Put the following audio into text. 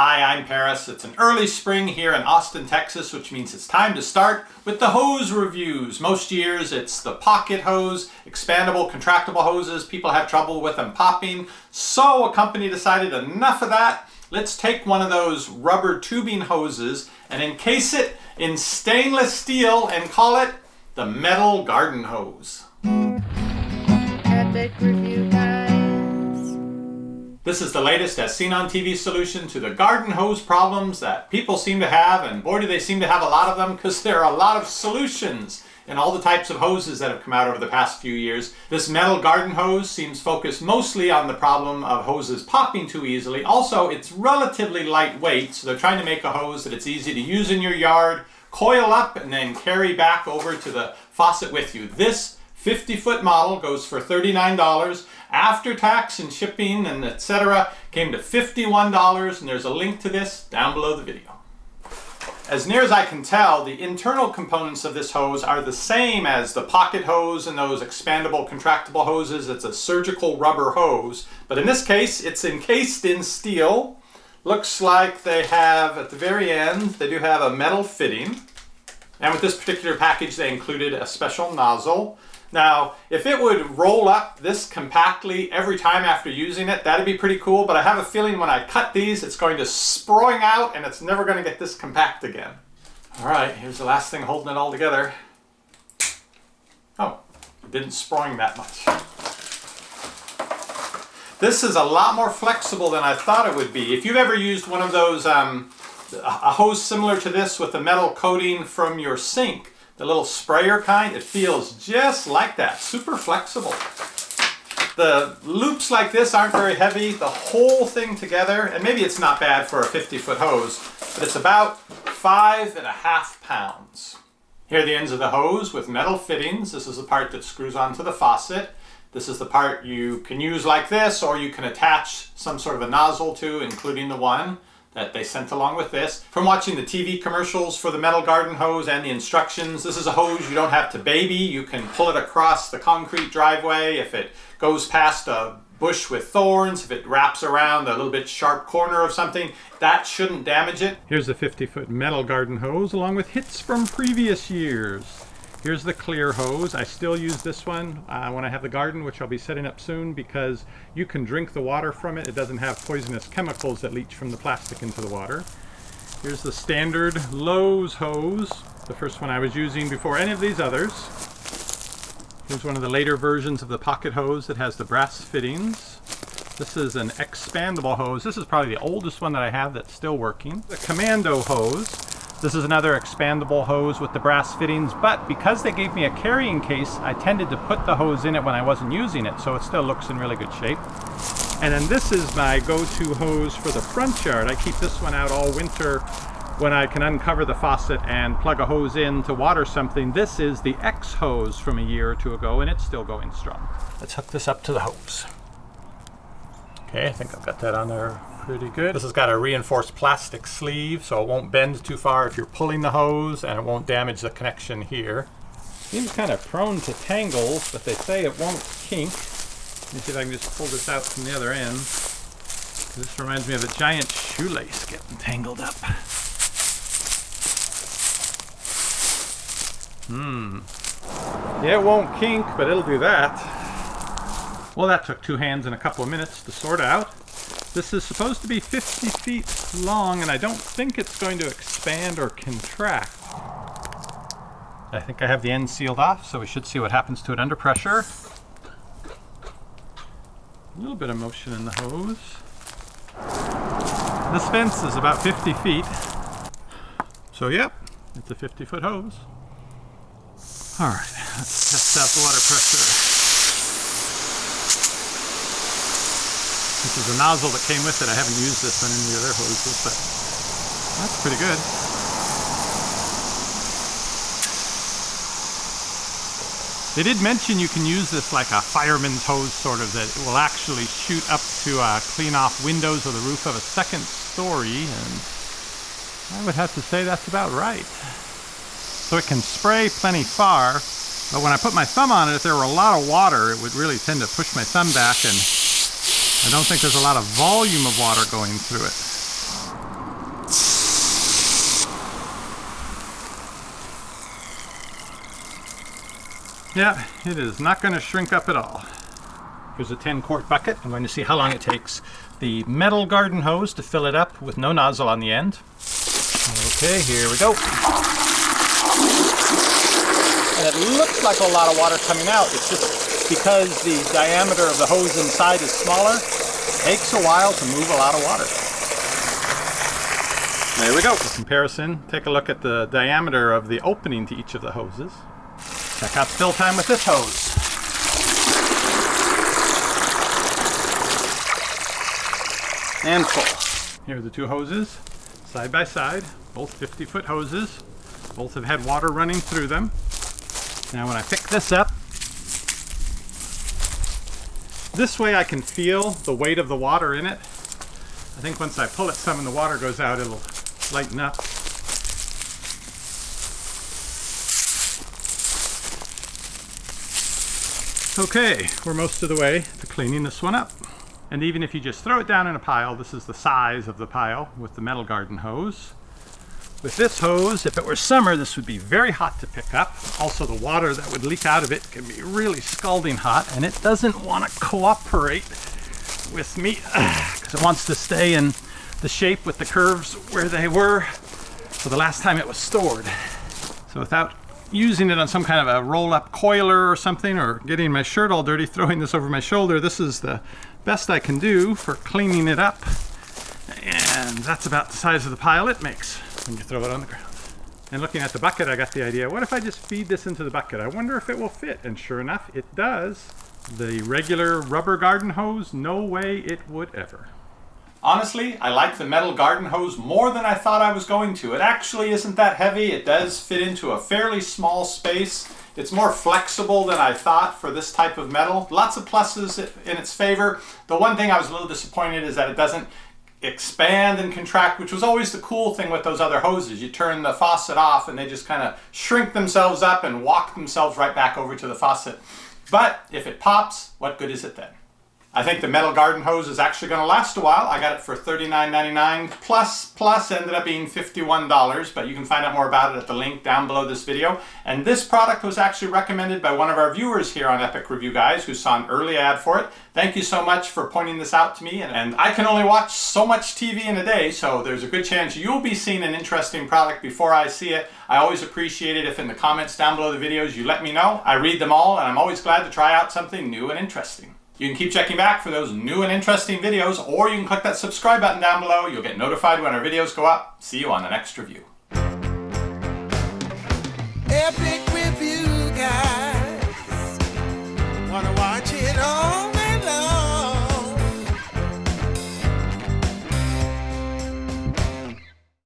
Hi, I'm Paris. It's an early spring here in Austin, Texas, which means it's time to start with the hose reviews. Most years it's the pocket hose, expandable, contractible hoses. People have trouble with them popping. So a company decided enough of that. Let's take one of those rubber tubing hoses and encase it in stainless steel and call it the metal garden hose. Epic Review Guys. This is the latest as seen on TV solution to the garden hose problems that people seem to have, and boy do they seem to have a lot of them because there are a lot of solutions in all the types of hoses that have come out over the past few years. This metal garden hose seems focused mostly on the problem of hoses popping too easily. Also, it's relatively lightweight, so they're trying to make a hose that it's easy to use in your yard, coil up, and then carry back over to the faucet with you. This 50-foot model goes for $39. After tax and shipping and etc. came to $51, and there's a link to this down below the video. As near as I can tell, the internal components of this hose are the same as the pocket hose and those expandable, contractible hoses. It's a surgical rubber hose, but in this case, it's encased in steel. Looks like they have, at the very end, they do have a metal fitting. And with this particular package, they included a special nozzle. Now, if it would roll up this compactly every time after using it, that'd be pretty cool, but I have a feeling when I cut these, it's going to spring out and it's never going to get this compact again. All right, here's the last thing holding it all together. Oh, it didn't spring that much. This is a lot more flexible than I thought it would be. If you've ever used one of those, a hose similar to this with a metal coating from your sink, the little sprayer kind, it feels just like that, super flexible. The loops like this aren't very heavy. The whole thing together, and maybe it's not bad for a 50-foot hose, but it's about 5.5 pounds. Here are the ends of the hose with metal fittings. This is the part that screws onto the faucet. This is the part you can use like this, or you can attach some sort of a nozzle to, including the one that they sent along with this. From watching the TV commercials for the metal garden hose and the instructions, this is a hose you don't have to baby. You can pull it across the concrete driveway. If it goes past a bush with thorns, if it wraps around a little bit sharp corner of something, that shouldn't damage it. Here's the 50-foot metal garden hose along with hits from previous years. Here's the clear hose. I still use this one when I have the garden, which I'll be setting up soon, because you can drink the water from it. It doesn't have poisonous chemicals that leach from the plastic into the water. Here's the standard Lowe's hose, the first one I was using before any of these others. Here's one of the later versions of the pocket hose that has the brass fittings. This is an expandable hose. This is probably the oldest one that I have that's still working. The commando hose. This is another expandable hose with the brass fittings, but because they gave me a carrying case, I tended to put the hose in it when I wasn't using it, so it still looks in really good shape. And then this is my go-to hose for the front yard. I keep this one out all winter when I can uncover the faucet and plug a hose in to water something. This is the X hose from a year or two ago, and it's still going strong. Let's hook this up to the hose. Okay, I think I've got that on there pretty good. This has got a reinforced plastic sleeve, so it won't bend too far if you're pulling the hose, and it won't damage the connection here. Seems kind of prone to tangles, but they say it won't kink. Let me see if I can just pull this out from the other end. This reminds me of a giant shoelace getting tangled up. Yeah, it won't kink, but it'll do that. Well, that took 2 hands and a couple of minutes to sort out. This is supposed to be 50 feet long, and I don't think it's going to expand or contract. I think I have the end sealed off, so we should see what happens to it under pressure. A little bit of motion in the hose. This fence is about 50 feet. So yep, it's a 50-foot hose. All right, let's test out the water pressure. This is a nozzle that came with it. I haven't used this on any other hoses, but that's pretty good. They did mention you can use this like a fireman's hose, sort of, that it will actually shoot up to clean off windows or the roof of a second story, and I would have to say that's about right. So it can spray plenty far, but when I put my thumb on it, if there were a lot of water, it would really tend to push my thumb back, and I don't think there's a lot of volume of water going through it. Yeah, it is not going to shrink up at all. Here's a 10-quart bucket. I'm going to see how long it takes the metal garden hose to fill it up with no nozzle on the end. Okay, here we go. And it looks like a lot of water coming out. It's just because the diameter of the hose inside is smaller, it takes a while to move a lot of water. There we go. For comparison, take a look at the diameter of the opening to each of the hoses. Check out fill time with this hose. And full. Here are the two hoses, side by side, both 50-foot hoses. Both have had water running through them. Now when I pick this up, this way I can feel the weight of the water in it. I think once I pull it some and the water goes out, it'll lighten up. Okay, we're most of the way to cleaning this one up. And even if you just throw it down in a pile, this is the size of the pile with the metal garden hose. With this hose, if it were summer, this would be very hot to pick up. Also, the water that would leak out of it can be really scalding hot, and it doesn't want to cooperate with me because it wants to stay in the shape with the curves where they were for the last time it was stored. So without using it on some kind of a roll-up coiler or something, or getting my shirt all dirty, throwing this over my shoulder, this is the best I can do for cleaning it up. And that's about the size of the pile it makes when you throw it on the ground. And looking at the bucket, I got the idea, what if I just feed this into the bucket? I wonder if it will fit. And sure enough, it does. The regular rubber garden hose, no way it would ever. Honestly, I like the metal garden hose more than I thought I was going to. It actually isn't that heavy. It does fit into a fairly small space. It's more flexible than I thought for this type of metal. Lots of pluses in its favor. The one thing I was a little disappointed is that it doesn't expand and contract, which was always the cool thing with those other hoses. You turn the faucet off and they just kind of shrink themselves up and walk themselves right back over to the faucet. But if it pops, what good is it then? I think the metal garden hose is actually going to last a while. I got it for $39.99 plus ended up being $51, but you can find out more about it at the link down below this video. And this product was actually recommended by one of our viewers here on Epic Review Guys who saw an early ad for it. Thank you so much for pointing this out to me. And I can only watch so much TV in a day, so there's a good chance you'll be seeing an interesting product before I see it. I always appreciate it if in the comments down below the videos you let me know. I read them all, and I'm always glad to try out something new and interesting. You can keep checking back for those new and interesting videos, or you can click that subscribe button down below. You'll get notified when our videos go up. See you on the next review. Epic Review.